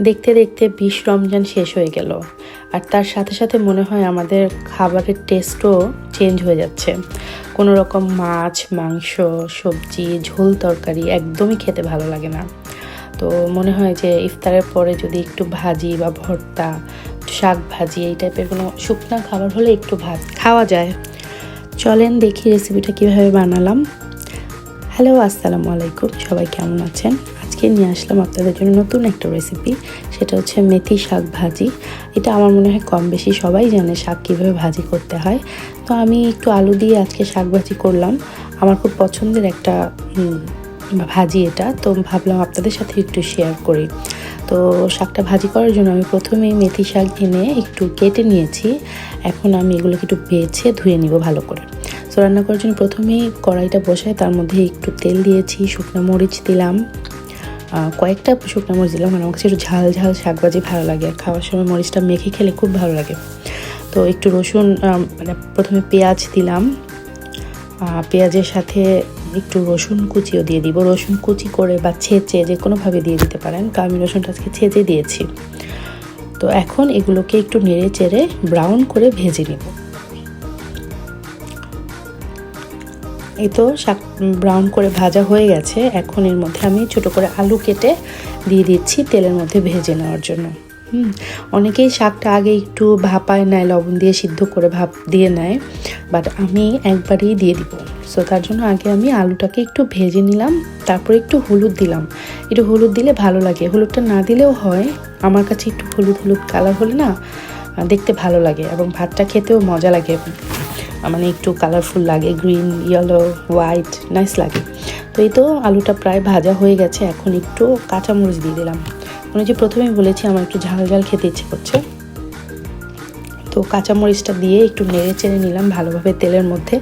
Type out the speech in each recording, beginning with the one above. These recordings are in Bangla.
দেখতে দেখতে 20 রমজান শেষ হয়ে গেল, আর তার সাথে সাথে মনে হয় আমাদের খাবারের টেস্টও চেঞ্জ হয়ে যাচ্ছে। কোনো রকম মাছ, মাংস, সবজি, ঝোল তরকারি একদমই খেতে ভালো লাগে না। তো মনে হয় যে ইফতারের পরে যদি একটু ভাজি বা ভর্তা, শাক ভাজি এই টাইপের কোনো শুকনো খাবার হলে একটু ভাত খাওয়া যায়। চলেন দেখি রেসিপিটা কীভাবে বানালাম। হ্যালো, আসসালামু আলাইকুম, সবাই কেমন আছেন? আজকে নিয়ে আসলাম আপনাদের জন্য নতুন একটা রেসিপি, সেটা হচ্ছে মেথি শাক ভাজি। এটা আমার মনে হয় কম বেশি সবাই জানে শাক কীভাবে ভাজি করতে হয়। তো আমি একটু আলু দিয়ে আজকে শাক ভাজি করলাম। আমার খুব পছন্দের একটা ভাজি এটা, তো ভাবলাম আপনাদের সাথে একটু শেয়ার করি। তো শাকটা ভাজি করার জন্য আমি প্রথমেই মেথি শাক এনে একটু কেটে নিয়েছি। এখন আমি এগুলোকে একটু বেছে ধুয়ে নিব ভালো করে। তো রান্না করার জন্য প্রথমেই কড়াইটা বসায়, তার মধ্যে একটু তেল দিয়েছি, শুকনো মরিচ দিলাম, কয়েকটা শুকনো মরিচ দিলাম, কারণ আমার কাছে একটু ঝাল ঝাল শাকভাজি ভালো লাগে, আর খাওয়ার সময় মরিচটা মেখে খেলে খুব ভালো লাগে। তো একটু রসুন, মানে প্রথমে পেঁয়াজ দিলাম, পেঁয়াজের সাথে একটু রসুন কুচিও দিয়ে দিব। রসুন কুচি করে বা ছেঁচে যে কোনোভাবে দিয়ে দিতে পারেন, কারণ আমি রসুনটা আজকে ছেঁচে দিয়েছি। তো এখন এগুলোকে একটু নেড়ে চেড়ে ব্রাউন করে ভেজে নেব। এই তো শাক ব্রাউন করে ভাজা হয়ে গেছে। এখন এর মধ্যে আমি ছোট করে আলু কেটে দিয়ে দিচ্ছি তেলের মধ্যে ভেজে নেওয়ার জন্য। অনেকেই শাকটা আগে একটু ভাপায় নেয়, লবণ দিয়ে সিদ্ধ করে ভাপ দিয়ে নেয়, বাট আমি একবারেই দিয়ে দিব। সো তার জন্য আগে আমি আলুটাকে একটু ভেজে নিলাম, তারপরে একটু হলুদ দিলাম। একটু হলুদ দিলে ভালো লাগে, হলুদটা না দিলেও হয়। আমার কাছে একটু হলুদ হলুদ কালার হলে না দেখতে ভালো লাগে, এবং ভাতটা খেতেও মজা লাগে, মানে একটু কালারফুল লাগে, গ্রিন, ইয়েলো, হোয়াইট, নাইস লাগে। তো এই তো আলুটা প্রায় ভাজা হয়ে গেছে। এখন একটু কাঁচামরিচ দিয়ে দিলাম, মানে যে প্রথমেই বলেছি আমার একটু ঝাল ঝাল খেতে ইচ্ছে করছে। তো কাঁচামরিচটা দিয়ে একটু নেড়ে চেড়ে নিলাম ভালোভাবে তেলের মধ্যে।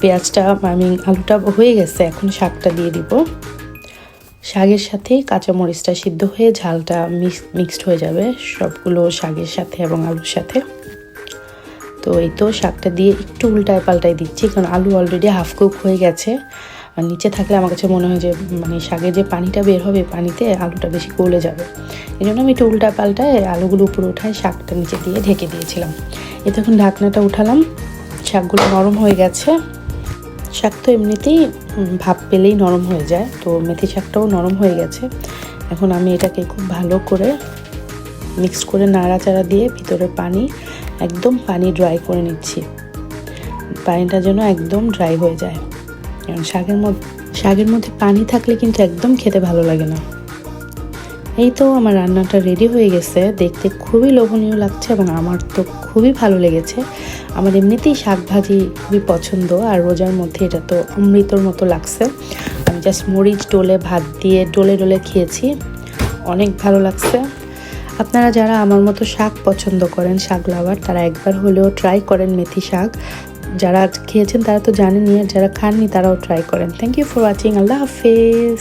পেঁয়াজটা আলুটা হয়ে গেছে, এখন শাকটা দিয়ে দিব। শাকের সাথে কাঁচামরিচটা সিদ্ধ হয়ে ঝালটা মিক্সড হয়ে যাবে সবগুলো শাকের সাথে এবং আলুর সাথে। তো এই তো শাকটা দিয়ে একটু উল্টায় পাল্টায় দিচ্ছি, কারণ আলু অলরেডি হাফ কুক হয়ে গেছে। আর নিচে থাকলে আমার কাছে মনে হয় যে মানে শাকের যে পানিটা বের হবে, পানিতে আলুটা বেশি গলে যাবে। এই জন্য আমি একটু উল্টায় পাল্টায় আলুগুলো উপরে উঠায় শাকটা নিচে দিয়ে ঢেকে দিয়েছিলাম। এই তো এখন ঢাকনাটা উঠালাম, শাকগুলো নরম হয়ে গেছে। শাক তো এমনিতেই ভাপ পেলেই নরম হয়ে যায়, তো মেথি শাকটাও নরম হয়ে গেছে। এখন আমি এটাকে খুব ভালো করে মিক্স করে নাড়াচাড়া দিয়ে ভিতরে একদম পানি ড্রাই করে নিচ্ছি। পানিটা যেন একদম ড্রাই হয়ে যায়, কারণ শাকের মধ্যে পানি থাকলে কিন্তু একদম খেতে ভালো লাগে না। এই তো আমার রান্নাটা রেডি হয়ে গেছে, দেখতে খুবই লোভনীয় লাগছে এবং আমার তো খুবই ভালো লেগেছে। আমার এমনিতেই শাক ভাজি খুবই পছন্দ, আর রোজার মধ্যে এটা তো অমৃতর মতো লাগছে। আমি জাস্ট মরিচ ডলে ভাত দিয়ে ডলে ডলে খেয়েছি, অনেক ভালো লাগছে। আপনারা যারা আমার মতো শাক পছন্দ করেন, শাক লাভার, তারা একবার হলেও ট্রাই করেন মেথি শাক। যারা খেয়েছেন তারা তো জানেনই, আর যারা খাননি তারাও ট্রাই করেন। Thank you for watching. আল্লাহ হাফেজ।